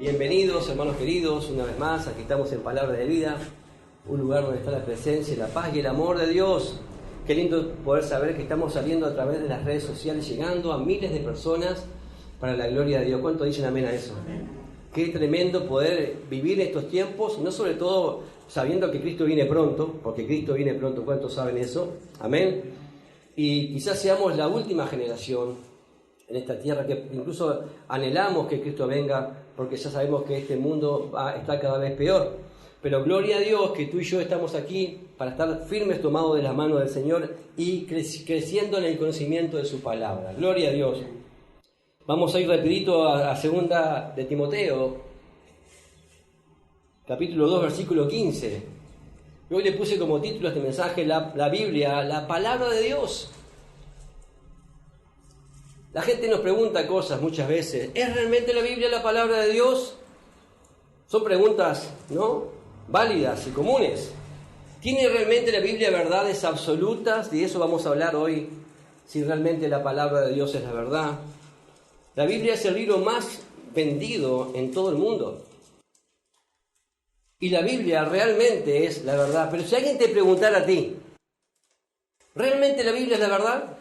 Bienvenidos, hermanos queridos, una vez más. Aquí estamos en Palabra de Vida, un lugar donde está la presencia, la paz y el amor de Dios. Qué lindo poder saber que estamos saliendo a través de las redes sociales, llegando a miles de personas para la gloria de Dios. ¿Cuánto dicen amén a eso? Amén. Qué tremendo poder vivir estos tiempos, no sobre todo sabiendo que Cristo viene pronto, porque Cristo viene pronto. ¿Cuántos saben eso? Amén. Y quizás seamos la última generación en esta tierra, que incluso anhelamos que Cristo venga, porque ya sabemos que este mundo está cada vez peor. Pero gloria a Dios que tú y yo estamos aquí para estar firmes, tomados de la mano del Señor y creciendo en el conocimiento de su palabra. Gloria a Dios. Vamos a ir rapidito a segunda de Timoteo, capítulo 2, versículo 15. Yo hoy le puse como título a este mensaje la Biblia, la palabra de Dios. La gente nos pregunta cosas muchas veces. ¿Es realmente la Biblia la palabra de Dios? Son preguntas, ¿no?, válidas y comunes. ¿Tiene realmente la Biblia verdades absolutas? De eso vamos a hablar hoy, si realmente la palabra de Dios es la verdad. La Biblia es el libro más vendido en todo el mundo. Y la Biblia realmente es la verdad. Pero si alguien te preguntara a ti, ¿realmente la Biblia es la verdad?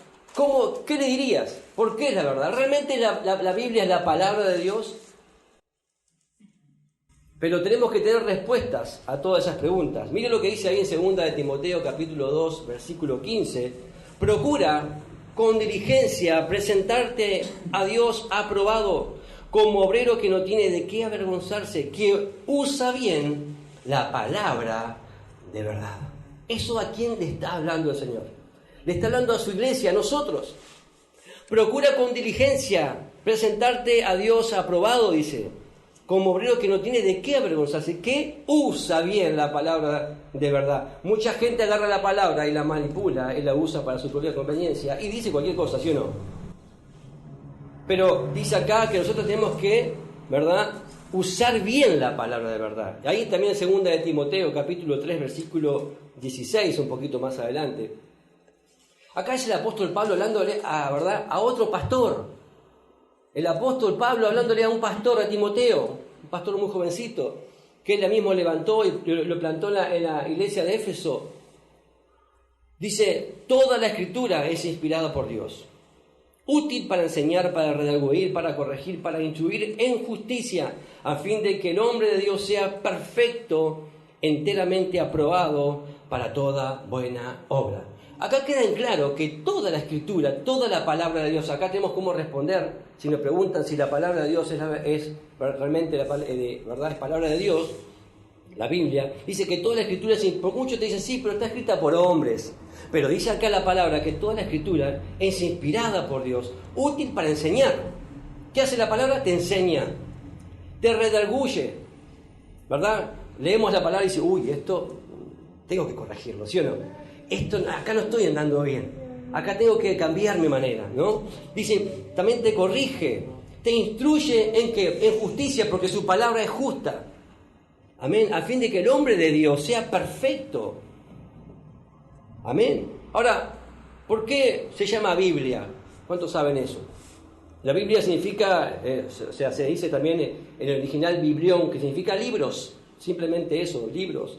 ¿Qué le dirías? ¿Por qué es la verdad? ¿Realmente la Biblia es la palabra de Dios? Pero tenemos que tener respuestas a todas esas preguntas. Mire lo que dice ahí en segunda de Timoteo, capítulo 2, versículo 15. Procura con diligencia presentarte a Dios aprobado, como obrero que no tiene de qué avergonzarse, que usa bien la palabra de verdad. ¿Eso a quién le está hablando el Señor? Le está hablando a su iglesia, a nosotros. Procura con diligencia presentarte a Dios aprobado, dice, como obrero que no tiene de qué avergonzarse, que usa bien la palabra de verdad. Mucha gente agarra la palabra y la manipula y la usa para su propia conveniencia y dice cualquier cosa, ¿sí o no? Pero dice acá que nosotros tenemos que, ¿verdad?, usar bien la palabra de verdad. Ahí también en segunda de Timoteo, capítulo 3, versículo 16, un poquito más adelante. Acá es el apóstol Pablo hablándole a otro pastor. El apóstol Pablo hablándole a un pastor, a Timoteo, un pastor muy jovencito, que él mismo levantó y lo plantó en la iglesia de Éfeso. Dice, toda la escritura es inspirada por Dios, útil para enseñar, para redarguir, para corregir, para instruir en justicia, a fin de que el hombre de Dios sea perfecto, enteramente aprobado para toda buena obra. Acá queda en claro que toda la escritura, toda la palabra de Dios, acá tenemos cómo responder si nos preguntan si la palabra de Dios es realmente verdad, es palabra de Dios. La Biblia dice que toda la escritura, por muchos te dicen sí, pero está escrita por hombres. Pero dice acá la palabra que toda la escritura es inspirada por Dios, útil para enseñar. ¿Qué hace la palabra? Te enseña, te redarguye, ¿verdad? Leemos la palabra y dice, uy, esto tengo que corregirlo, ¿sí o no? Acá no estoy andando bien, acá tengo que cambiar mi manera, ¿no? Dice, también te corrige, te instruye en qué, en justicia, porque su palabra es justa. Amén, a fin de que el hombre de Dios sea perfecto. Amén. Ahora, ¿por qué se llama Biblia? ¿Cuántos saben eso? La Biblia significa, se dice también en el original biblión, que significa libros, simplemente eso, libros,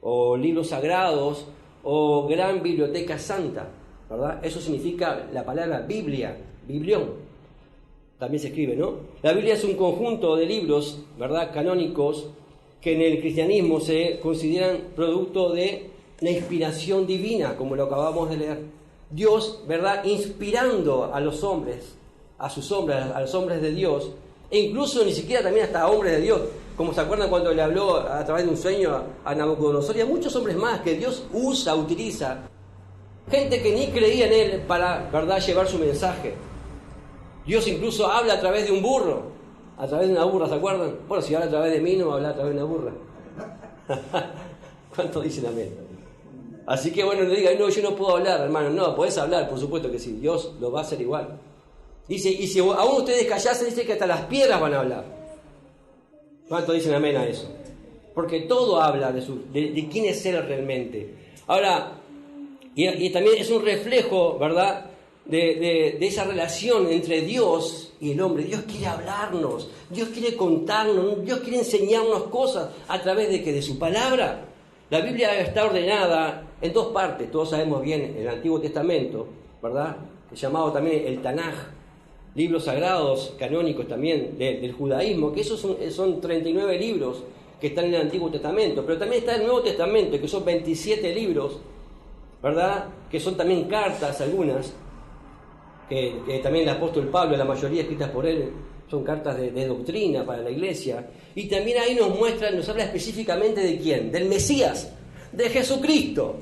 o libros sagrados, o gran biblioteca santa, ¿verdad? Eso significa la palabra Biblia, biblión. También se escribe, ¿no? La Biblia es un conjunto de libros, ¿verdad?, canónicos, que en el cristianismo se consideran producto de la inspiración divina, como lo acabamos de leer. Dios, ¿verdad?, inspirando a los hombres, a los hombres de Dios, e incluso ni siquiera también hasta a hombres de Dios, como se acuerdan cuando le habló a través de un sueño a Nabucodonosor y a muchos hombres más que Dios utiliza, gente que ni creía en él para, ¿verdad?, llevar su mensaje. Dios incluso habla a través de un burro, a través de una burra, ¿se acuerdan? Bueno, si habla a través de mí, no va a hablar a través de una burra. ¿Cuántos dicen amén? Así que bueno, no digan, no, yo no puedo hablar, hermano. No, podés hablar, por supuesto que sí, Dios lo va a hacer igual. Dice, y si aún ustedes callasen, dice que hasta las piedras van a hablar. ¿Cuántos dicen amén a eso? Porque todo habla de quién es Él realmente. Ahora, y también es un reflejo, ¿verdad?, de esa relación entre Dios y el hombre. Dios quiere hablarnos, Dios quiere contarnos, Dios quiere enseñarnos cosas a través de ¿qué? De su palabra. La Biblia está ordenada en dos partes, todos sabemos bien, el Antiguo Testamento, ¿verdad? Llamado también el Tanaj, libros sagrados, canónicos también del judaísmo, que esos son 39 libros que están en el Antiguo Testamento, pero también está el Nuevo Testamento, que son 27 libros, ¿verdad? Que son también cartas algunas, que también el apóstol Pablo, la mayoría escritas por él, son cartas de doctrina para la iglesia. Y también ahí nos habla específicamente de quién, del Mesías, de Jesucristo,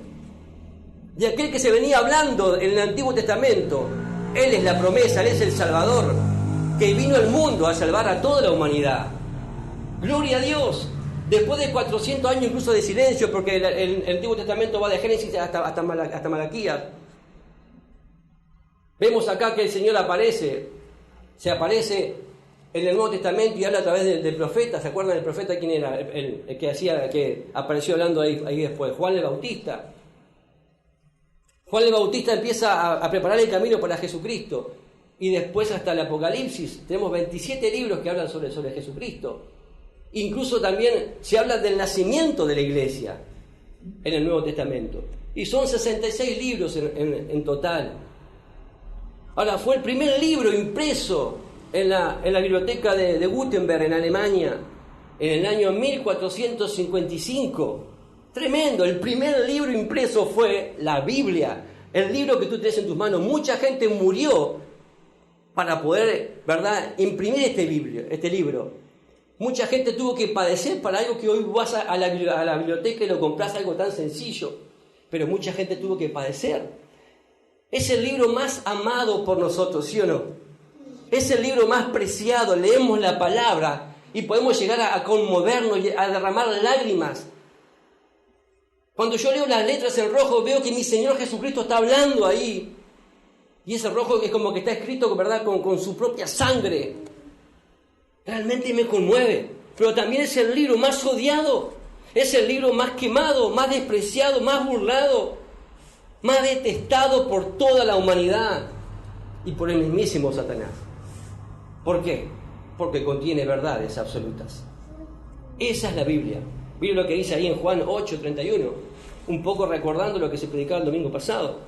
de aquel que se venía hablando en el Antiguo Testamento. Él es la promesa, Él es el Salvador, que vino al mundo a salvar a toda la humanidad. Gloria a Dios. Después de 400 años incluso de silencio, porque el Antiguo Testamento va de Génesis hasta Malaquías, vemos acá que el Señor se aparece en el Nuevo Testamento y habla a través del profeta. ¿Se acuerdan del profeta? ¿Quién era? El que apareció hablando ahí después, Juan el Bautista. Juan el Bautista empieza a preparar el camino para Jesucristo. Y después hasta el Apocalipsis tenemos 27 libros que hablan sobre Jesucristo. Incluso también se habla del nacimiento de la iglesia en el Nuevo Testamento. Y son 66 libros en total. Ahora, fue el primer libro impreso en la biblioteca de Gutenberg en Alemania en el año 1455. Tremendo, el primer libro impreso fue la Biblia, el libro que tú tienes en tus manos. Mucha gente murió para poder, ¿verdad?, imprimir este libro. Mucha gente tuvo que padecer para algo que hoy vas a la biblioteca y lo compras, algo tan sencillo. Pero mucha gente tuvo que padecer. Es el libro más amado por nosotros, ¿sí o no? Es el libro más preciado. Leemos la palabra y podemos llegar a conmovernos y a derramar lágrimas. Cuando yo leo las letras en rojo, veo que mi Señor Jesucristo está hablando ahí. Y ese rojo es como que está escrito, ¿verdad?, con su propia sangre. Realmente me conmueve. Pero también es el libro más odiado. Es el libro más quemado, más despreciado, más burlado, más detestado por toda la humanidad y por el mismísimo Satanás. ¿Por qué? Porque contiene verdades absolutas. Esa es la Biblia. Miren lo que dice ahí en Juan 8:31, un poco recordando lo que se predicaba el domingo pasado.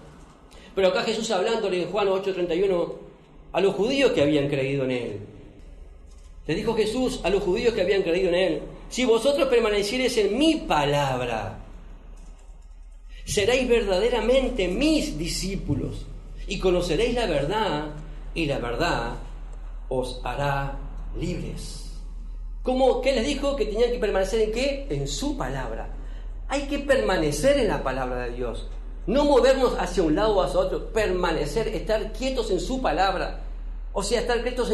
Pero acá Jesús hablándole en Juan 8:31 a los judíos que habían creído en Él. Le dijo Jesús a los judíos que habían creído en Él: si vosotros permaneciereis en mi palabra, seréis verdaderamente mis discípulos y conoceréis la verdad, y la verdad os hará libres. ¿Qué les dijo? Que tenían que permanecer ¿en qué? En su palabra. Hay que permanecer en la palabra de Dios. No movernos hacia un lado o hacia otro. Permanecer, estar quietos en su palabra. O sea, estar quietos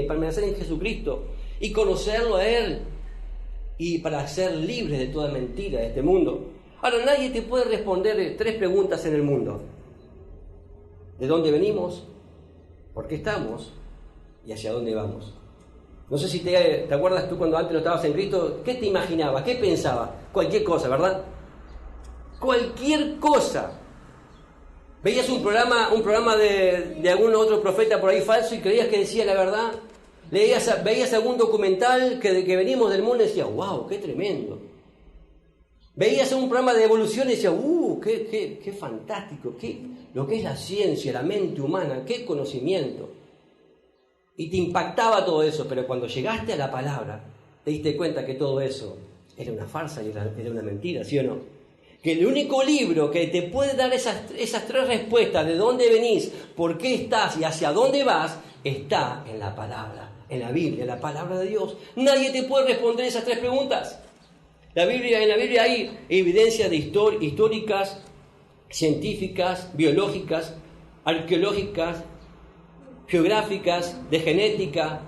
permanecer en Jesucristo y conocerlo a Él. Y para ser libres de toda mentira de este mundo. Ahora, nadie te puede responder 3 preguntas en el mundo. ¿De dónde venimos? ¿Por qué estamos? ¿Y hacia dónde vamos? No sé si te acuerdas tú cuando antes no estabas en Cristo, ¿qué te imaginabas? ¿Qué pensabas? Cualquier cosa, ¿verdad? Cualquier cosa. Veías un programa de algún otro profeta por ahí falso y creías que decía la verdad. Veías algún documental que venimos del mundo y decías, wow, qué tremendo. Veías un programa de evolución y decías, qué fantástico, lo que es la ciencia, la mente humana, qué conocimiento. Y te impactaba todo eso, pero cuando llegaste a la palabra, te diste cuenta que todo eso era una farsa y era una mentira, ¿sí o no? Que el único libro que te puede dar esas 3 respuestas de dónde venís, por qué estás y hacia dónde vas, está en la palabra, en la Biblia, en la palabra de Dios. Nadie te puede responder esas 3 preguntas. En la Biblia hay evidencias históricas, científicas, biológicas, arqueológicas, geográficas, de genética,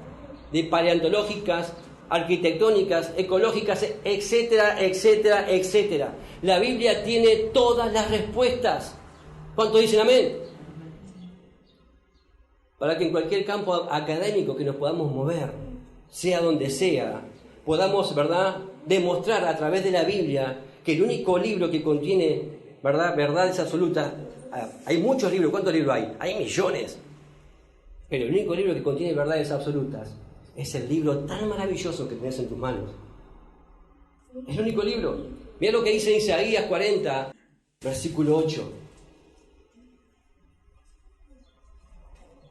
de paleontológicas, arquitectónicas, ecológicas, etcétera, etcétera, etcétera. La Biblia tiene todas las respuestas. ¿Cuántos dicen amén? Para que en cualquier campo académico que nos podamos mover, sea donde sea, podamos, ¿verdad?, demostrar a través de la Biblia que el único libro que contiene ¿verdad? Verdades absolutas. Hay muchos libros. ¿Cuántos libros hay? Hay millones. Pero el único libro que contiene verdades absolutas es el libro tan maravilloso que tenés en tus manos. Es el único libro. Mira lo que dice Isaías 40, versículo 8.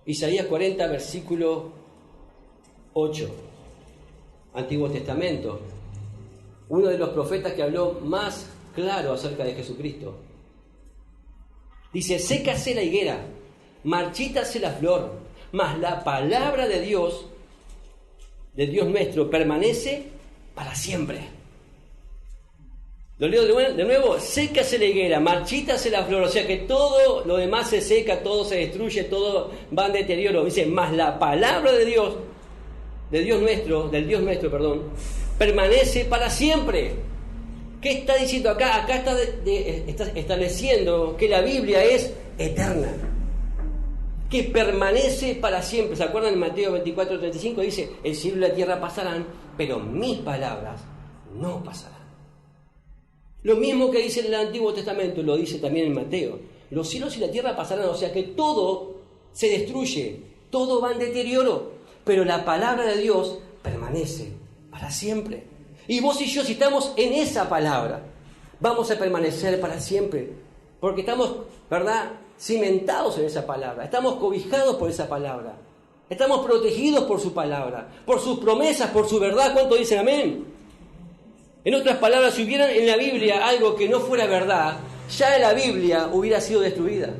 Isaías 40, versículo 8. Antiguo Testamento. Uno de los profetas que habló más claro acerca de Jesucristo. Dice: sécase la higuera, marchítase la flor, mas la palabra de Dios nuestro, permanece para siempre. Lo leo de nuevo: sécase la higuera, marchítase la flor. O sea que todo lo demás se seca, todo se destruye, todo va en deterioro. Dice: mas la palabra de Dios nuestro, permanece para siempre. ¿Qué está diciendo acá? Acá está estableciendo que la Biblia es eterna, que permanece para siempre. ¿Se acuerdan en Mateo 24:35? Dice: el cielo y la tierra pasarán, pero mis palabras no pasarán. Lo mismo que dice en el Antiguo Testamento, lo dice también en Mateo. Los cielos y la tierra pasarán, o sea que todo se destruye, todo va en deterioro, pero la palabra de Dios permanece para siempre. Y vos y yo, si estamos en esa palabra, vamos a permanecer para siempre, porque estamos, ¿verdad?, cimentados en esa palabra, estamos cobijados por esa palabra, estamos protegidos por su palabra, por sus promesas, por su verdad. ¿Cuánto dicen amén? En otras palabras, si hubiera en la Biblia algo que no fuera verdad, ya la Biblia hubiera sido destruida.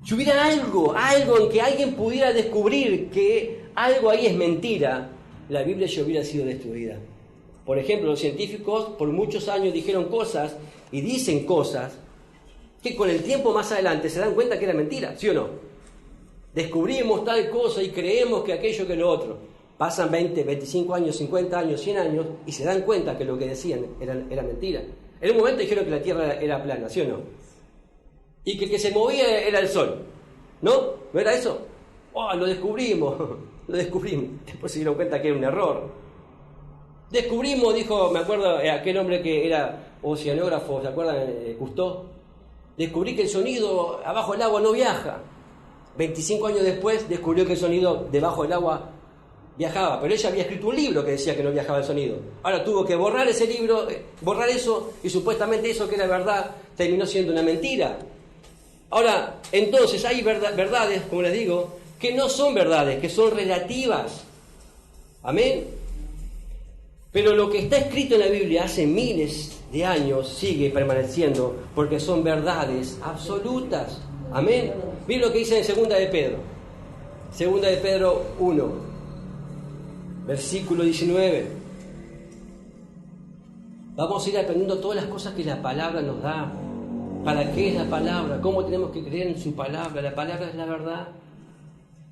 Si hubiera algo en que alguien pudiera descubrir que algo ahí es mentira, la Biblia ya hubiera sido destruida. Por ejemplo, los científicos por muchos años dijeron cosas y dicen cosas que con el tiempo más adelante se dan cuenta que era mentira, ¿sí o no? Descubrimos tal cosa y creemos que aquello que lo otro. Pasan 20, 25 años, 50 años, 100 años y se dan cuenta que lo que decían era mentira. En un momento dijeron que la Tierra era plana, ¿sí o no? Y que el que se movía era el Sol, ¿no? ¿No era eso? ¡Oh, lo descubrimos! Lo descubrimos. Después se dieron cuenta que era un error. Descubrimos, dijo, me acuerdo, aquel hombre que era oceanógrafo, ¿se acuerdan? Cousteau. Descubrí que el sonido abajo del agua no viaja. 25 años después descubrió que el sonido debajo del agua viajaba, pero ella había escrito un libro que decía que no viajaba el sonido. Ahora tuvo que borrar ese libro, borrar eso, y supuestamente eso que era verdad terminó siendo una mentira. Ahora, entonces hay verdades, como les digo, que no son verdades, que son relativas. Amén. Pero lo que está escrito en la Biblia hace miles de años sigue permaneciendo porque son verdades absolutas. Amén. Miren lo que dice en 2 de Pedro. 2 de Pedro 1, versículo 19. Vamos a ir aprendiendo todas las cosas que la palabra nos da. ¿Para qué es la palabra? ¿Cómo tenemos que creer en su palabra? La palabra es la verdad.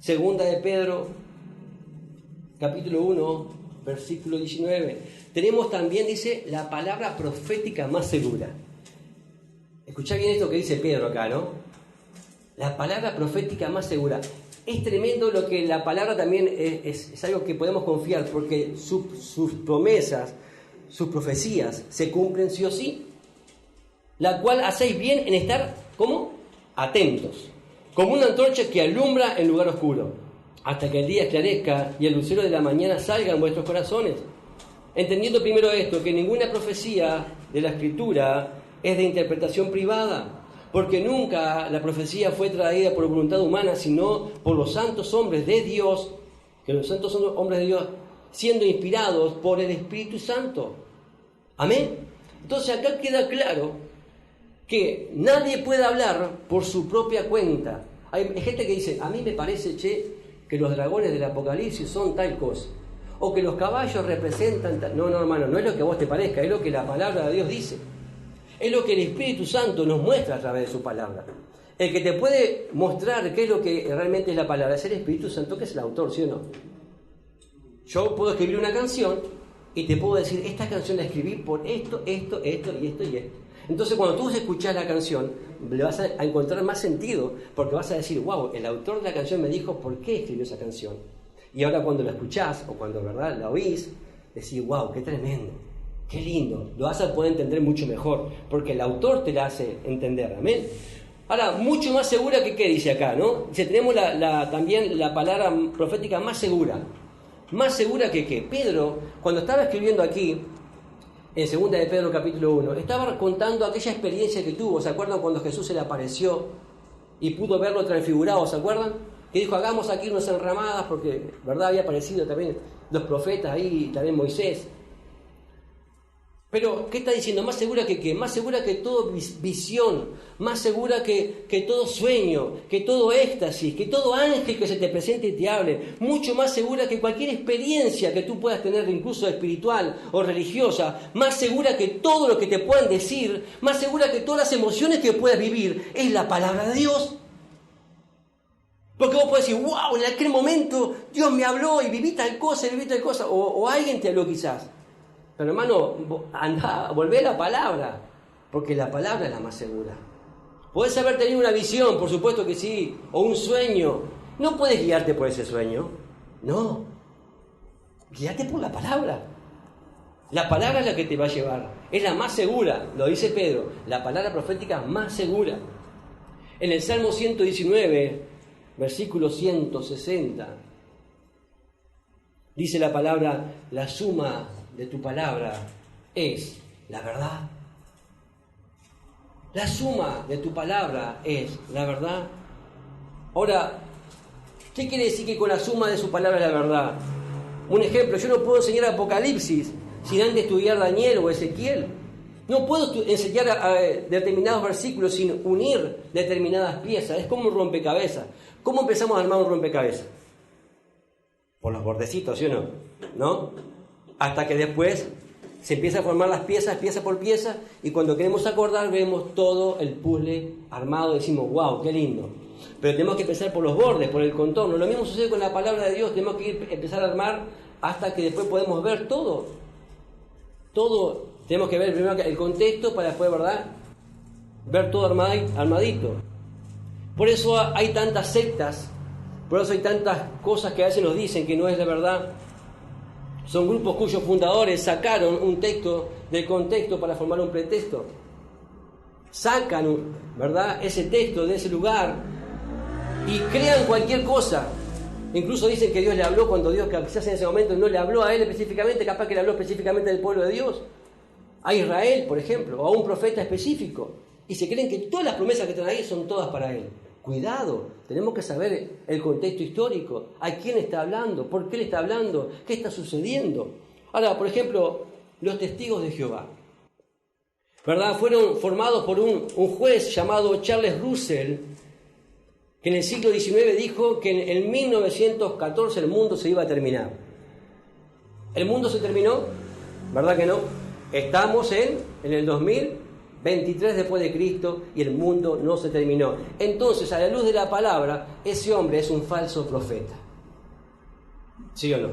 2 de Pedro, capítulo 1, versículo 19. Tenemos también, dice, la palabra profética más segura. Escuchá bien esto que dice Pedro acá, ¿no? La palabra profética más segura. Es tremendo lo que la palabra también es algo que podemos confiar, porque sus promesas, sus profecías se cumplen sí o sí. La cual hacéis bien en estar, ¿cómo? Atentos, como una antorcha que alumbra en lugar oscuro, hasta que el día esclarezca y el lucero de la mañana salga en vuestros corazones. Entendiendo primero esto, que ninguna profecía de la Escritura es de interpretación privada, porque nunca la profecía fue traída por voluntad humana, sino por los santos hombres de Dios, que los santos hombres de Dios siendo inspirados por el Espíritu Santo. Amén. Entonces acá queda claro que nadie puede hablar por su propia cuenta. Hay gente que dice, a mí me parece, que los dragones del Apocalipsis son tal cosa, o que los caballos representan tal. No, hermano, no es lo que a vos te parezca, es lo que la palabra de Dios dice. Es lo que el Espíritu Santo nos muestra a través de su palabra. El que te puede mostrar qué es lo que realmente es la palabra es el Espíritu Santo, que es el autor, ¿sí o no? Yo puedo escribir una canción y te puedo decir, esta canción la escribí por esto y esto. Entonces, cuando tú escuchás la canción, le vas a encontrar más sentido, porque vas a decir, wow, el autor de la canción me dijo por qué escribió esa canción. Y ahora cuando la escuchás, o cuando, ¿verdad?, la oís, decís, wow, qué tremendo. Qué lindo, lo vas a poder entender mucho mejor, porque el autor te la hace entender, amén. Ahora, mucho más segura que qué dice acá, ¿no? Dice, tenemos también la palabra profética más segura. Más segura que qué. Pedro, cuando estaba escribiendo aquí, en 2 de Pedro capítulo 1, estaba contando aquella experiencia que tuvo. ¿Se acuerdan cuando Jesús se le apareció y pudo verlo transfigurado? ¿Se acuerdan? Que dijo, hagamos aquí unas enramadas, porque, ¿verdad? Había aparecido también los profetas ahí, también Moisés. Pero, ¿qué está diciendo? Más segura que qué, más segura que toda visión, más segura que todo sueño, que todo éxtasis, que todo ángel que se te presente y te hable, mucho más segura que cualquier experiencia que tú puedas tener, incluso espiritual o religiosa, más segura que todo lo que te puedan decir, más segura que todas las emociones que puedas vivir, es la palabra de Dios. Porque vos podés decir, wow, en aquel momento Dios me habló y viví tal cosa, o alguien te habló quizás. Pero hermano, volvé a la palabra, porque la palabra es la más segura. Podés haber tenido una visión, por supuesto que sí, o un sueño. No puedes guiarte por ese sueño, no. Guíate por la palabra. La palabra es la que te va a llevar, es la más segura, lo dice Pedro, la palabra profética más segura. En el Salmo 119, versículo 160, dice la palabra, la suma de tu palabra es la verdad. La suma de tu palabra es la verdad. Ahora, ¿qué quiere decir que con la suma de su palabra es la verdad? Un ejemplo, yo no puedo enseñar Apocalipsis sin antes estudiar Daniel o Ezequiel. No puedo enseñar determinados versículos sin unir determinadas piezas. Es como un rompecabezas. ¿Cómo empezamos a armar un rompecabezas? Por los bordecitos, ¿sí o no? ¿No? Hasta que después se empieza a formar las piezas, pieza por pieza, y cuando queremos acordar vemos todo el puzzle armado, decimos, wow, qué lindo. Pero tenemos que empezar por los bordes, por el contorno. Lo mismo sucede con la palabra de Dios, tenemos que empezar a armar hasta que después podemos ver todo. Todo, tenemos que ver primero el contexto para después, ¿verdad?, ver todo armadito. Por eso hay tantas sectas, por eso hay tantas cosas que a veces nos dicen que no es la verdad. Son grupos cuyos fundadores sacaron un texto del contexto para formar un pretexto. Sacan, ¿verdad?, ese texto de ese lugar y crean cualquier cosa. Incluso dicen que Dios le habló cuando Dios quizás en ese momento no le habló a él específicamente, capaz que le habló específicamente del pueblo de Dios, a Israel, por ejemplo, o a un profeta específico. Y se creen que todas las promesas que están ahí son todas para él. Cuidado, tenemos que saber el contexto histórico, a quién está hablando, por qué le está hablando, qué está sucediendo. Ahora, por ejemplo, los testigos de Jehová, ¿verdad?, fueron formados por un juez llamado Charles Russell, que en el siglo XIX dijo que en 1914 el mundo se iba a terminar. ¿El mundo se terminó? ¿Verdad que no? Estamos en el 2023 después de Cristo y el mundo no se terminó. Entonces, a la luz de la palabra, ese hombre es un falso profeta. ¿Sí o no?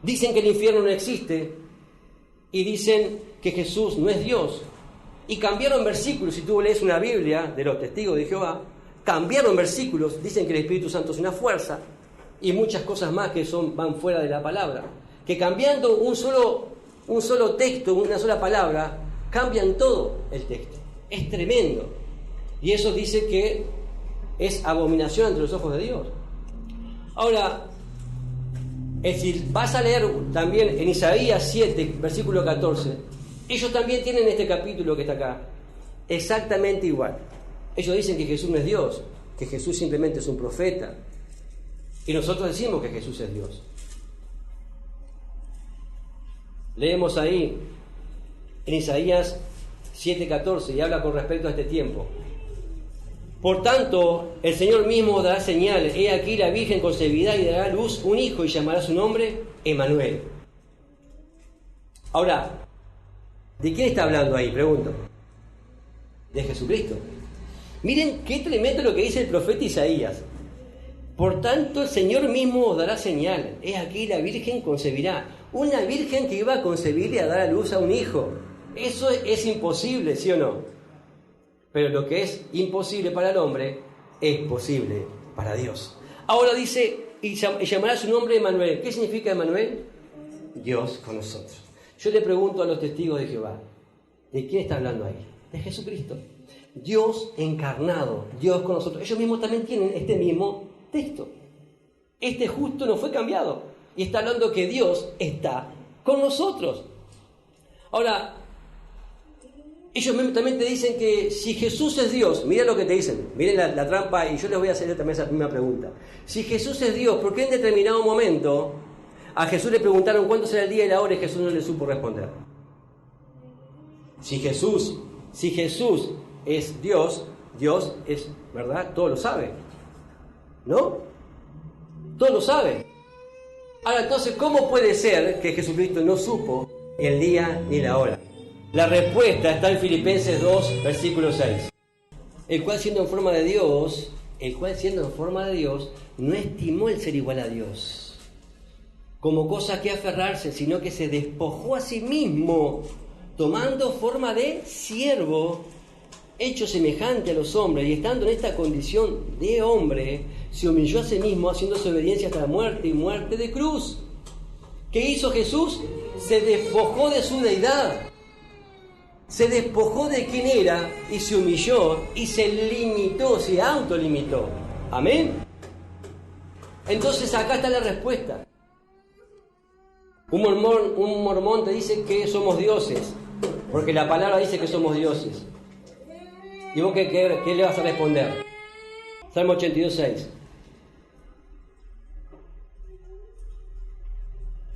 Dicen que el infierno no existe y dicen que Jesús no es Dios. Y cambiaron versículos. Si tú lees una Biblia de los testigos de Jehová, cambiaron versículos. Dicen que el Espíritu Santo es una fuerza y muchas cosas más que van fuera de la palabra. Que cambiando un solo texto, una sola palabra, cambian todo el texto. Es tremendo. Y eso dice que es abominación ante los ojos de Dios. Ahora, si vas a leer también en Isaías 7, versículo 14, ellos también tienen este capítulo que está acá, exactamente igual. Ellos dicen que Jesús no es Dios, que Jesús simplemente es un profeta. Y nosotros decimos que Jesús es Dios. Leemos ahí en Isaías 7:14 y habla con respecto a este tiempo. Por tanto, el Señor mismo dará señales. He aquí la Virgen concebirá y dará a luz un hijo y llamará su nombre Emmanuel. Ahora, ¿de quién está hablando ahí? Pregunto. De Jesucristo. Miren qué tremendo lo que dice el profeta Isaías. Por tanto, el Señor mismo os dará señal. He aquí la Virgen concebirá. Una virgen que iba a concebir y a dar a luz a un hijo. Eso es imposible, ¿sí o no? Pero lo que es imposible para el hombre es posible para Dios. Ahora dice, y llamará su nombre Emmanuel. ¿Qué significa Emmanuel? Dios con nosotros. Yo le pregunto a los testigos de Jehová, ¿de quién está hablando ahí? De Jesucristo. Dios encarnado, Dios con nosotros. Ellos mismos también tienen este mismo texto. Este justo no fue cambiado. Y está hablando que Dios está con nosotros. Ahora, ellos también te dicen que si Jesús es Dios, miren lo que te dicen, miren la trampa, y yo les voy a hacer también esa misma pregunta. Si Jesús es Dios, ¿por qué en determinado momento a Jesús le preguntaron cuándo será el día y la hora y Jesús no le supo responder? Si Jesús es Dios, Dios es, ¿verdad? Todo lo sabe, ¿no? Todo lo sabe. Ahora, entonces, ¿cómo puede ser que Jesucristo no supo el día ni la hora? La respuesta está en Filipenses 2, versículo 6. El cual siendo en forma de Dios, no estimó el ser igual a Dios como cosa que aferrarse, sino que se despojó a sí mismo, tomando forma de siervo, hecho semejante a los hombres, y estando en esta condición de hombre, se humilló a sí mismo, haciéndose obediencia hasta la muerte y muerte de cruz. ¿Qué hizo Jesús? Se despojó de su deidad. Se despojó de quién era y se humilló y se limitó, se autolimitó. Amén. Entonces acá está la respuesta. Un mormón te dice que somos dioses, porque la palabra dice que somos dioses. ¿Y vos qué le vas a responder? Salmo 82:6.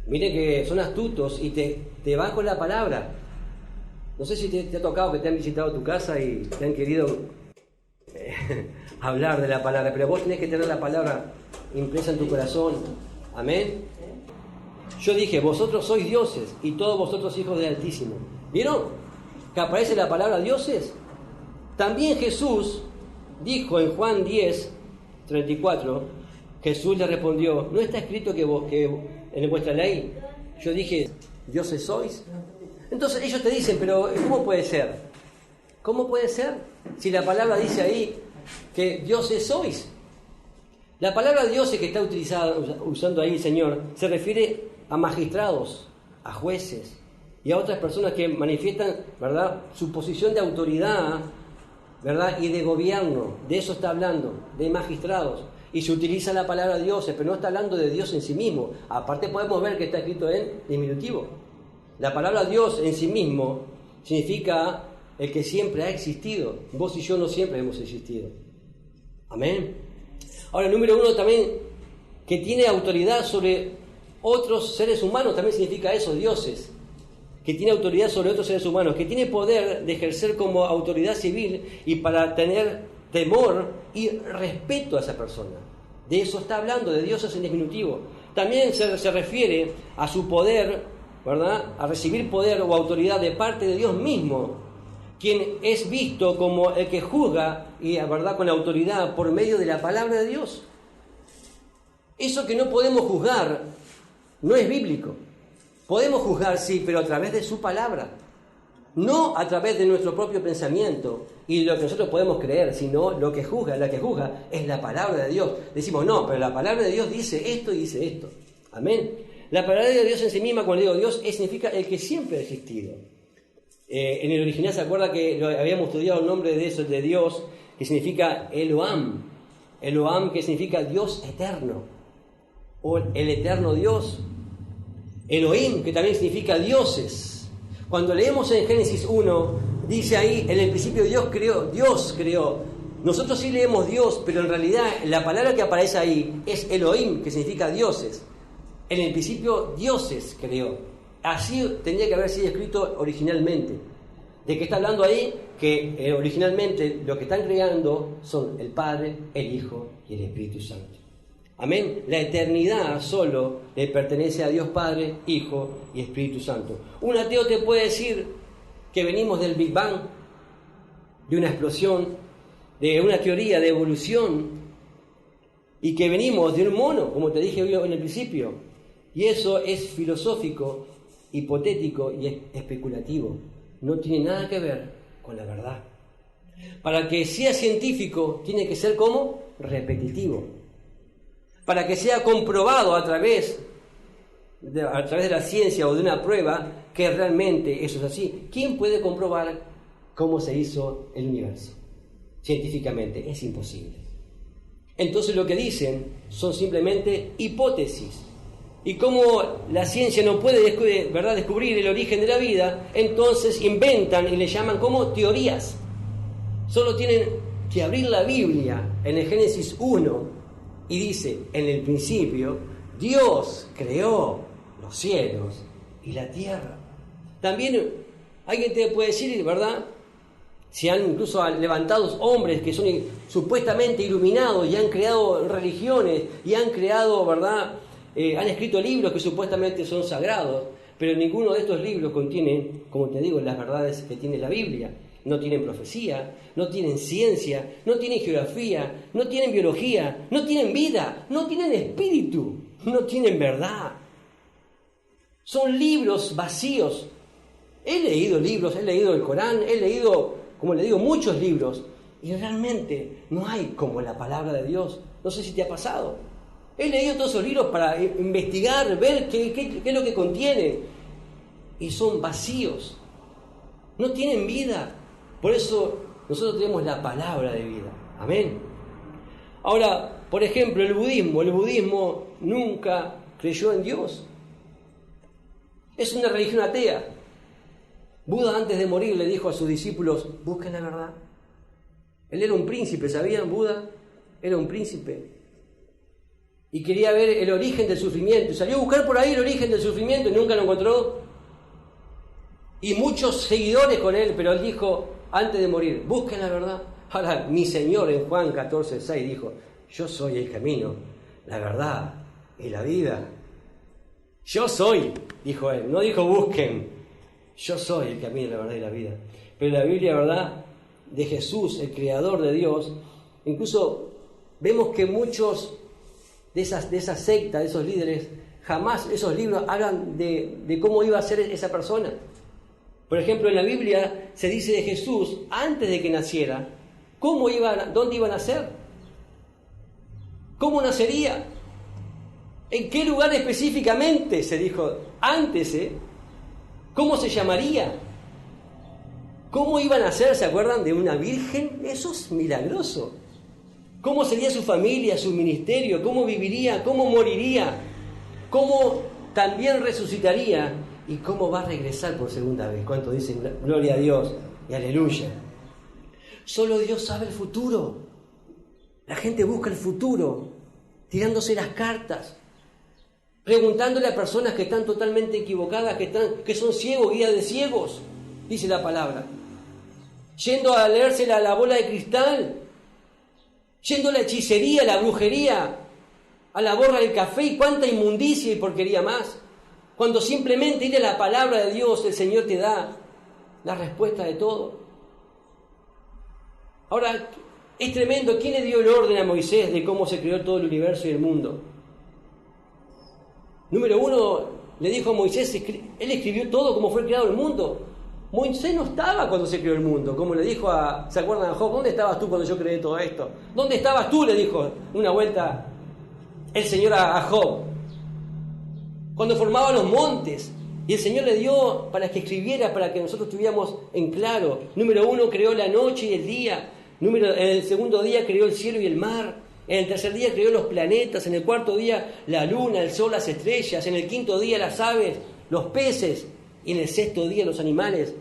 Mire que son astutos y te van con la palabra. No sé si te ha tocado que te han visitado tu casa y te han querido hablar de la palabra, pero vos tenés que tener la palabra impresa en tu corazón. Amén. Yo dije, vosotros sois dioses y todos vosotros hijos del Altísimo. ¿Vieron que aparece la palabra dioses? También Jesús dijo en Juan 10:34, Jesús le respondió, ¿no está escrito que en vuestra ley yo dije, dioses sois? Entonces ellos te dicen, pero ¿cómo puede ser? ¿Cómo puede ser? Si la palabra dice ahí que dioses sois. La palabra dioses que está usando ahí el Señor se refiere a magistrados, a jueces y a otras personas que manifiestan, ¿verdad?, su posición de autoridad, ¿verdad?, y de gobierno. De eso está hablando, de magistrados. Y se utiliza la palabra dioses, pero no está hablando de Dios en sí mismo. Aparte podemos ver que está escrito en diminutivo. La palabra Dios en sí mismo significa el que siempre ha existido. Vos y yo no siempre hemos existido. Amén. Ahora, número 1 también, que tiene autoridad sobre otros seres humanos, también significa eso, dioses. Que tiene autoridad sobre otros seres humanos, que tiene poder de ejercer como autoridad civil y para tener temor y respeto a esa persona. De eso está hablando, de dioses en diminutivo. También se refiere a su poder, ¿verdad?, a recibir poder o autoridad de parte de Dios mismo, quien es visto como el que juzga y, ¿verdad?, con autoridad por medio de la palabra de Dios. Eso que no podemos juzgar no es bíblico. Podemos juzgar, sí, pero a través de su palabra, no a través de nuestro propio pensamiento y lo que nosotros podemos creer, sino la que juzga es la palabra de Dios. Decimos, no, pero la palabra de Dios dice esto y dice esto. Amén. La palabra de Dios en sí misma, cuando digo Dios, significa el que siempre ha existido. En el original se acuerda que habíamos estudiado el nombre de eso, de Dios, que significa Elohim. Elohim, que significa Dios eterno, o el eterno Dios. Elohim, que también significa dioses. Cuando leemos en Génesis 1, dice ahí, en el principio Dios creó. Nosotros sí leemos Dios, pero en realidad la palabra que aparece ahí es Elohim, que significa dioses. En el principio dioses creó. Así tendría que haber sido escrito originalmente. ¿De qué está hablando ahí? Que originalmente lo que están creando son el Padre, el Hijo y el Espíritu Santo. Amén. La eternidad solo le pertenece a Dios Padre, Hijo y Espíritu Santo. Un ateo te puede decir que venimos del Big Bang, de una explosión, de una teoría de evolución, y que venimos de un mono, como te dije en el principio. Y eso es filosófico, hipotético y especulativo. No tiene nada que ver con la verdad. Para que sea científico, tiene que ser como repetitivo. Para que sea comprobado a través a través de la ciencia o de una prueba que realmente eso es así. ¿Quién puede comprobar cómo se hizo el universo? Científicamente es imposible. Entonces lo que dicen son simplemente hipótesis. Y como la ciencia no puede descubrir el origen de la vida, entonces inventan y le llaman como teorías. Solo tienen que abrir la Biblia en el Génesis 1 y dice, en el principio, Dios creó los cielos y la tierra. También alguien te puede decir, ¿verdad? Se han incluso levantado hombres que son supuestamente iluminados y han creado religiones y han creado, ¿verdad? Han escrito libros que supuestamente son sagrados, pero ninguno de estos libros contiene, como te digo, las verdades que tiene la Biblia. No tienen profecía, no tienen ciencia, no tienen geografía, no tienen biología, no tienen vida, no tienen espíritu, no tienen verdad. Son libros vacíos. He leído libros, he leído el Corán, he leído, como le digo, muchos libros, y realmente no hay como la palabra de Dios. No sé si te ha pasado. He leído todos esos libros para investigar, ver qué es lo que contienen, y son vacíos. No tienen vida. Por eso nosotros tenemos la palabra de vida. Amén. Ahora, por ejemplo, el budismo nunca creyó en Dios. Es una religión atea. Buda antes de morir le dijo a sus discípulos, busquen la verdad. Él era un príncipe, ¿sabían? Buda era un príncipe. Y quería ver el origen del sufrimiento. Y salió a buscar por ahí el origen del sufrimiento y nunca lo encontró. Y muchos seguidores con él, pero él dijo, antes de morir, busquen la verdad. Ahora, mi Señor en Juan 14:6 dijo, yo soy el camino, la verdad y la vida. Yo soy, dijo él, no dijo busquen. Yo soy el camino, la verdad y la vida. Pero la Biblia, ¿verdad?, de Jesús, el creador de Dios, incluso vemos que muchos de esa secta, de esos líderes, jamás esos libros hablan de cómo iba a ser esa persona. Por ejemplo, en la Biblia se dice de Jesús, antes de que naciera, dónde iba a nacer, cómo nacería, en qué lugar específicamente, se dijo antes, cómo se llamaría, cómo iba a nacer, ¿se acuerdan? De una virgen. Eso es milagroso. ¿Cómo sería su familia, su ministerio? ¿Cómo viviría? ¿Cómo moriría? ¿Cómo también resucitaría? ¿Y cómo va a regresar por segunda vez? ¿Cuánto dicen gloria a Dios y aleluya? Solo Dios sabe el futuro. La gente busca el futuro, tirándose las cartas, preguntándole a personas que están totalmente equivocadas, que son ciegos, guías de ciegos, dice la palabra. Yendo a leerse la bola de cristal, yendo a la hechicería, a la brujería, a la borra del café y cuánta inmundicia y porquería más. Cuando simplemente ir a la palabra de Dios, el Señor te da la respuesta de todo. Ahora, es tremendo. ¿Quién le dio el orden a Moisés de cómo se creó todo el universo y el mundo? Número uno, le dijo a Moisés, él escribió todo cómo fue creado el mundo. Moisés no estaba cuando se creó el mundo, como le dijo ¿se acuerdan a Job? ¿Dónde estabas tú cuando yo creé todo esto? ¿Dónde estabas tú? Le dijo una vuelta el Señor a Job. Cuando formaba los montes, y el Señor le dio para que escribiera, para que nosotros tuviéramos en claro. Número uno, creó la noche y el día. En el segundo día creó el cielo y el mar. En el tercer día creó los planetas. En el cuarto día la luna, el sol, las estrellas. En el quinto día las aves, los peces. Y en el sexto día los animales.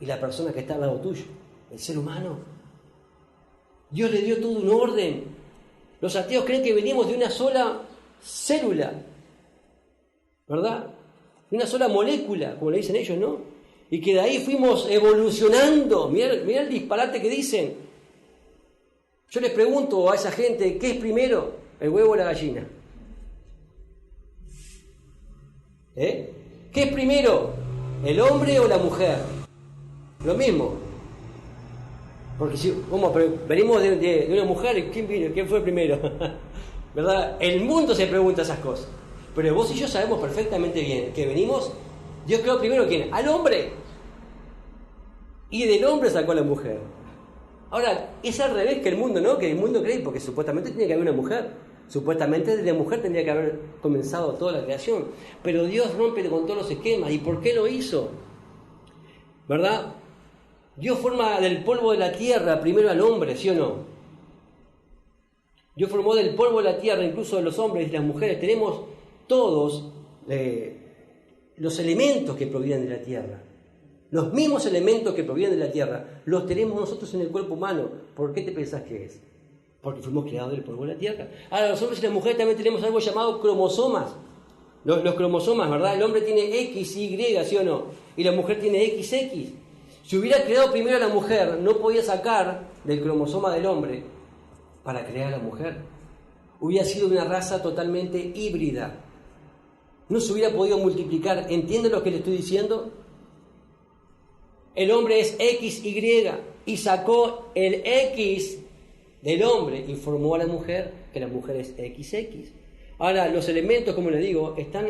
Y la persona que está al lado tuyo, el ser humano. Dios le dio todo un orden. Los ateos creen que venimos de una sola célula, ¿verdad? De una sola molécula, como le dicen ellos, ¿no? Y que de ahí fuimos evolucionando. Mirá el disparate que dicen. Yo les pregunto a esa gente, ¿qué es primero? ¿El huevo o la gallina? ¿Qué es primero? ¿El hombre o la mujer? Lo mismo. Porque si venimos de una mujer, ¿quién vino? ¿Quién fue primero? ¿Verdad? El mundo se pregunta esas cosas. Pero vos y yo sabemos perfectamente bien que venimos, Dios creó primero ¿quién? Al hombre. Y del hombre sacó a la mujer. Ahora, es al revés que el mundo, ¿no? Que el mundo cree, porque supuestamente tiene que haber una mujer. Supuestamente desde la mujer tendría que haber comenzado toda la creación, pero Dios rompe con todos los esquemas. ¿Y por qué lo hizo? ¿Verdad? Dios forma del polvo de la tierra primero al hombre, ¿sí o no? Dios formó del polvo de la tierra, incluso de los hombres y las mujeres. Tenemos todos los elementos que provienen de la tierra. Los mismos elementos que provienen de la tierra los tenemos nosotros en el cuerpo humano. ¿Por qué te pensás que es? Porque fuimos creados del polvo de la tierra. Ahora, los hombres y las mujeres también tenemos algo llamado cromosomas. Los cromosomas, ¿verdad? El hombre tiene X, Y, ¿sí o no? Y la mujer tiene XX. Si hubiera creado primero a la mujer, no podía sacar del cromosoma del hombre para crear a la mujer. Hubiera sido una raza totalmente híbrida. No se hubiera podido multiplicar. ¿Entienden lo que le estoy diciendo? El hombre es XY y sacó el X del hombre y formó a la mujer, que la mujer es XX. Ahora, los elementos, como les digo, están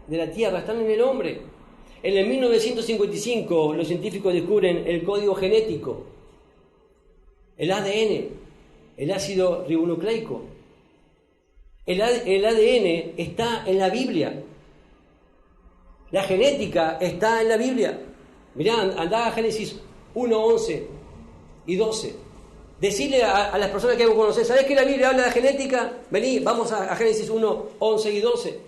de la tierra, están en el hombre. En el 1955 los científicos descubren el código genético, el ADN, el ácido ribonucleico. El ADN está en la Biblia. La genética está en la Biblia. Mirá, andá a Génesis 1, 11 y 12. Decirle a las personas que vos conocés, ¿sabés que la Biblia habla de genética? Vení, vamos a Génesis 1, 11 y 12.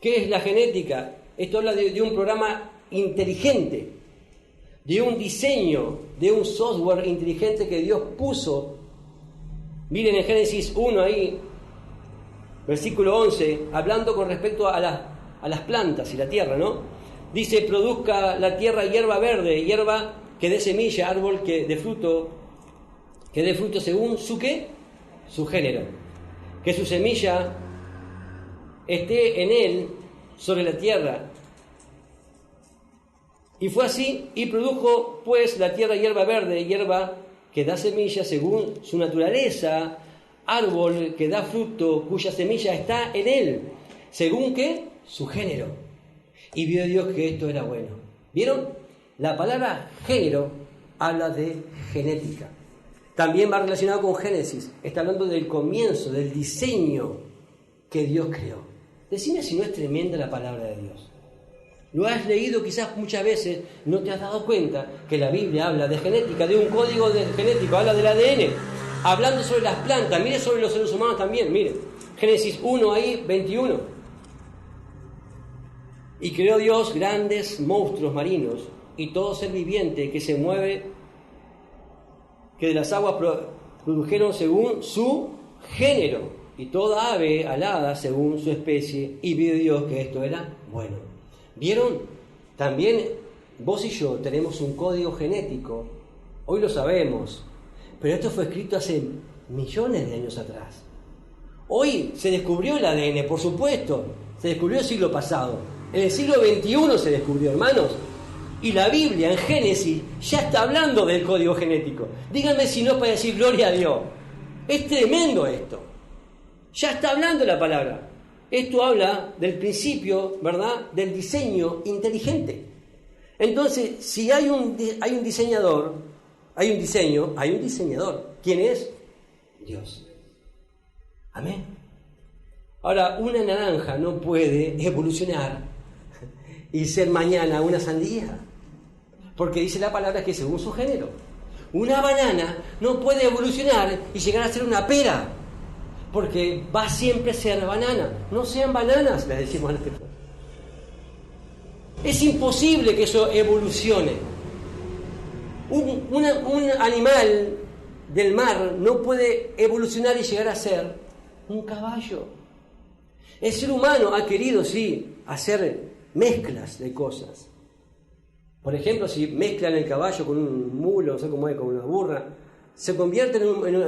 ¿Qué es la genética? Esto habla de un programa inteligente, de un diseño, de un software inteligente que Dios puso. Miren en Génesis 1 ahí, versículo 11, hablando con respecto a las plantas y la tierra, ¿no? Dice, produzca la tierra hierba verde, hierba que dé semilla, árbol que dé fruto según su ¿qué? Su género. Que su semilla esté en él sobre la tierra. Y fue así, y produjo pues la tierra hierba verde, hierba que da semilla según su naturaleza, árbol que da fruto cuya semilla está en él, según ¿qué? Su género. Y vio Dios que esto era bueno. ¿Vieron? La palabra género habla de genética. También va relacionado con Génesis. Está hablando del comienzo, del diseño que Dios creó. Decime si no es tremenda la palabra de Dios. Lo has leído quizás muchas veces, no te has dado cuenta que la Biblia habla de genética, de un código genético, habla del ADN, hablando sobre las plantas, mire sobre los seres humanos también, mire, Génesis 1 ahí, 21. Y creó Dios grandes monstruos marinos y todo ser viviente que se mueve, que de las aguas produjeron según su género, y toda ave alada según su especie, y vio Dios que esto era bueno. ¿Vieron? También vos y yo tenemos un código genético, hoy lo sabemos, pero esto fue escrito hace millones de años atrás. Hoy se descubrió el ADN, por supuesto, se descubrió el siglo pasado, en el siglo XXI se descubrió, hermanos, y la Biblia en Génesis ya está hablando del código genético. Díganme si no para decir gloria a Dios. Es tremendo esto. Ya está hablando la palabra. Esto habla del principio, ¿verdad?, del diseño inteligente. Entonces, si hay un diseñador, hay un diseño, hay un diseñador. ¿Quién es? Dios. Amén. Ahora, una naranja no puede evolucionar y ser mañana una sandía, porque dice la palabra que según su género. Una banana no puede evolucionar y llegar a ser una pera, porque va siempre a ser banana. No sean bananas, les decimos a los que... Es imposible que eso evolucione. Un animal del mar no puede evolucionar y llegar a ser un caballo. El ser humano ha querido, sí, hacer mezclas de cosas. Por ejemplo, si mezclan el caballo con un mulo, no sé cómo es, con una burra, se convierte en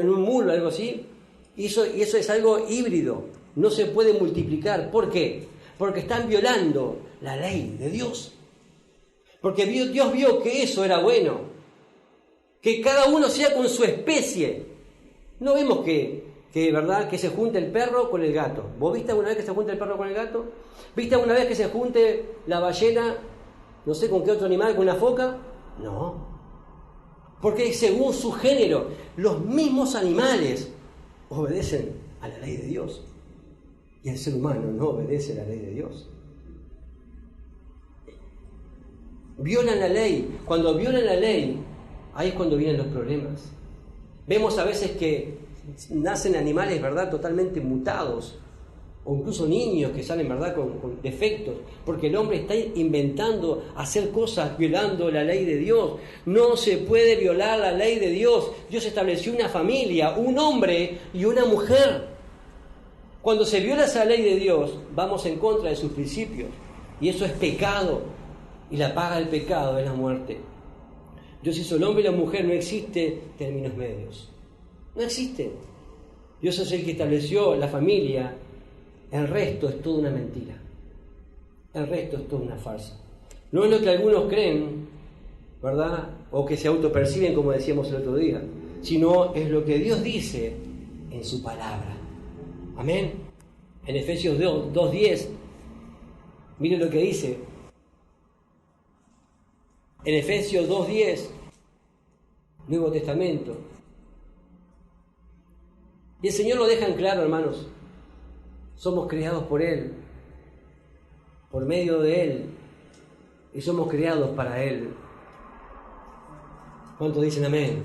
un mulo, algo así, y eso es algo híbrido, no se puede multiplicar. ¿Por qué? Porque están violando la ley de Dios. Porque Dios vio que eso era bueno, que cada uno sea con su especie. No vemos que ¿verdad?, que se junte el perro con el gato. ¿Vos viste alguna vez que se junte el perro con el gato? ¿Viste alguna vez que se junte la ballena, no sé con qué otro animal, con una foca? No. Porque según su género, los mismos animales obedecen a la ley de Dios. Y el ser humano no obedece a la ley de Dios. Violan la ley. Cuando violan la ley, ahí es cuando vienen los problemas. Vemos a veces que nacen animales, ¿verdad?, totalmente mutados, o incluso niños que salen, ¿verdad?, con defectos, porque el hombre está inventando hacer cosas violando la ley de Dios. No se puede violar la ley de Dios. Dios estableció una familia, un hombre y una mujer. Cuando se viola esa ley de Dios, vamos en contra de sus principios, y eso es pecado, y la paga del pecado es la muerte. Dios hizo el hombre y la mujer, no existe términos medios. No existe. Dios es el que estableció la familia. El resto es toda una mentira. El resto es toda una farsa. No es lo que algunos creen, ¿verdad? O que se autoperciben, como decíamos el otro día, sino es lo que Dios dice en su palabra. Amén. En Efesios 2:10, miren lo que dice. En Efesios 2:10, Nuevo Testamento. Y el Señor lo deja en claro, hermanos. Somos creados por Él, por medio de Él, y somos creados para Él. ¿Cuántos dicen amén?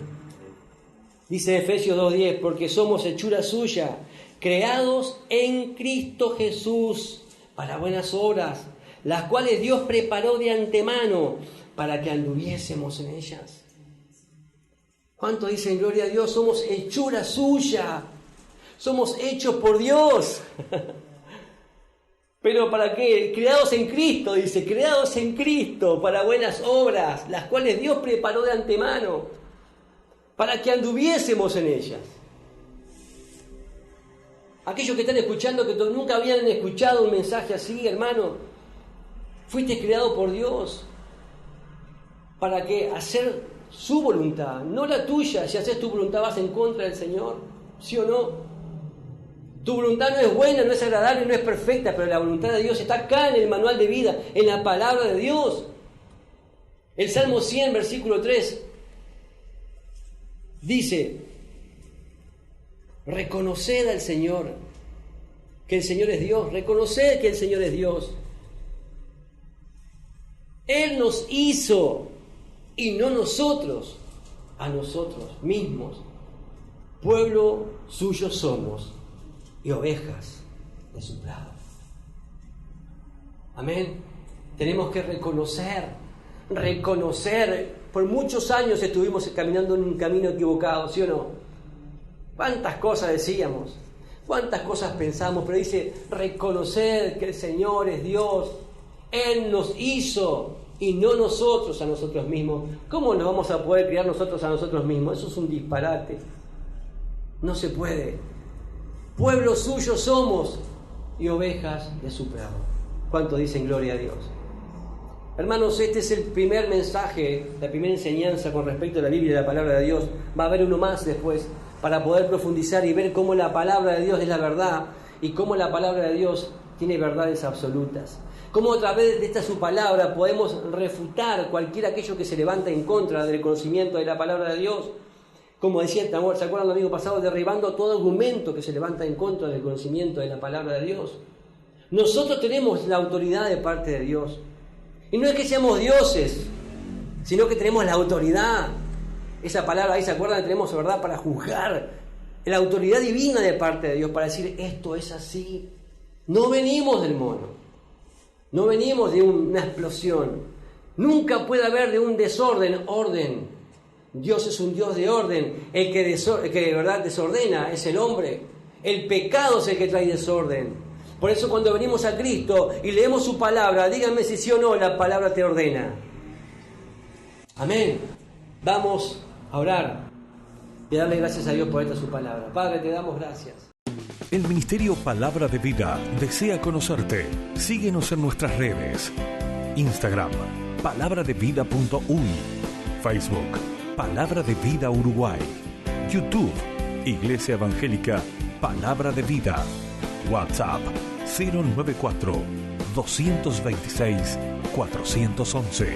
Dice Efesios 2:10, porque somos hechura suya, creados en Cristo Jesús para buenas obras, las cuales Dios preparó de antemano para que anduviésemos en ellas. ¿Cuántos dicen gloria a Dios? Somos hechura suya. Somos hechos por Dios. ¿Pero para qué? Creados en Cristo, dice, creados en Cristo para buenas obras, las cuales Dios preparó de antemano, para que anduviésemos en ellas. Aquellos que están escuchando, que nunca habían escuchado un mensaje así, hermano, fuiste creado por Dios. ¿Para qué? Hacer su voluntad, no la tuya. Si haces tu voluntad vas en contra del Señor, ¿sí o no? Tu voluntad no es buena, no es agradable, no es perfecta, pero la voluntad de Dios está acá en el manual de vida, en la palabra de Dios. El Salmo 100, versículo 3, dice, reconoced al Señor, que el Señor es Dios, reconoced que el Señor es Dios. Él nos hizo, y no nosotros, a nosotros mismos. Pueblo suyo somos, y ovejas de su prado. Amén. Tenemos que reconocer. Por muchos años estuvimos caminando en un camino equivocado, ¿sí o no? ¿Cuántas cosas decíamos? ¿Cuántas cosas pensamos? Pero dice, reconocer que el Señor es Dios. Él nos hizo y no nosotros a nosotros mismos. ¿Cómo nos vamos a poder criar nosotros a nosotros mismos? Eso es un disparate. No se puede. Pueblo suyo somos y ovejas de su prado. ¿Cuánto dicen gloria a Dios? Hermanos, este es el primer mensaje, la primera enseñanza con respecto a la Biblia y la palabra de Dios. Va a haber uno más después para poder profundizar y ver cómo la palabra de Dios es la verdad y cómo la palabra de Dios tiene verdades absolutas. Cómo a través de esta su palabra podemos refutar cualquier aquello que se levanta en contra del conocimiento de la palabra de Dios. Como decía, ¿se acuerdan el domingo pasado? Derribando todo argumento que se levanta en contra del conocimiento de la palabra de Dios. Nosotros tenemos la autoridad de parte de Dios. Y no es que seamos dioses, sino que tenemos la autoridad. Esa palabra ahí, ¿se acuerdan? Tenemos, ¿verdad?, para juzgar. La autoridad divina de parte de Dios, para decir, esto es así. No venimos del mono. No venimos de una explosión. Nunca puede haber de un desorden, orden. Dios es un Dios de orden. El que ¿verdad?, desordena es el hombre. El pecado es el que trae desorden. Por eso cuando venimos a Cristo y leemos su palabra, díganme si sí o no la palabra te ordena. Amén. Vamos a orar y a darle gracias a Dios por esta su palabra. Padre, te damos gracias. El Ministerio Palabra de Vida desea conocerte. Síguenos en nuestras redes. Instagram, palabraDeVida.uy. Facebook, Palabra de Vida Uruguay. YouTube, Iglesia Evangélica Palabra de Vida. WhatsApp 094 226 411.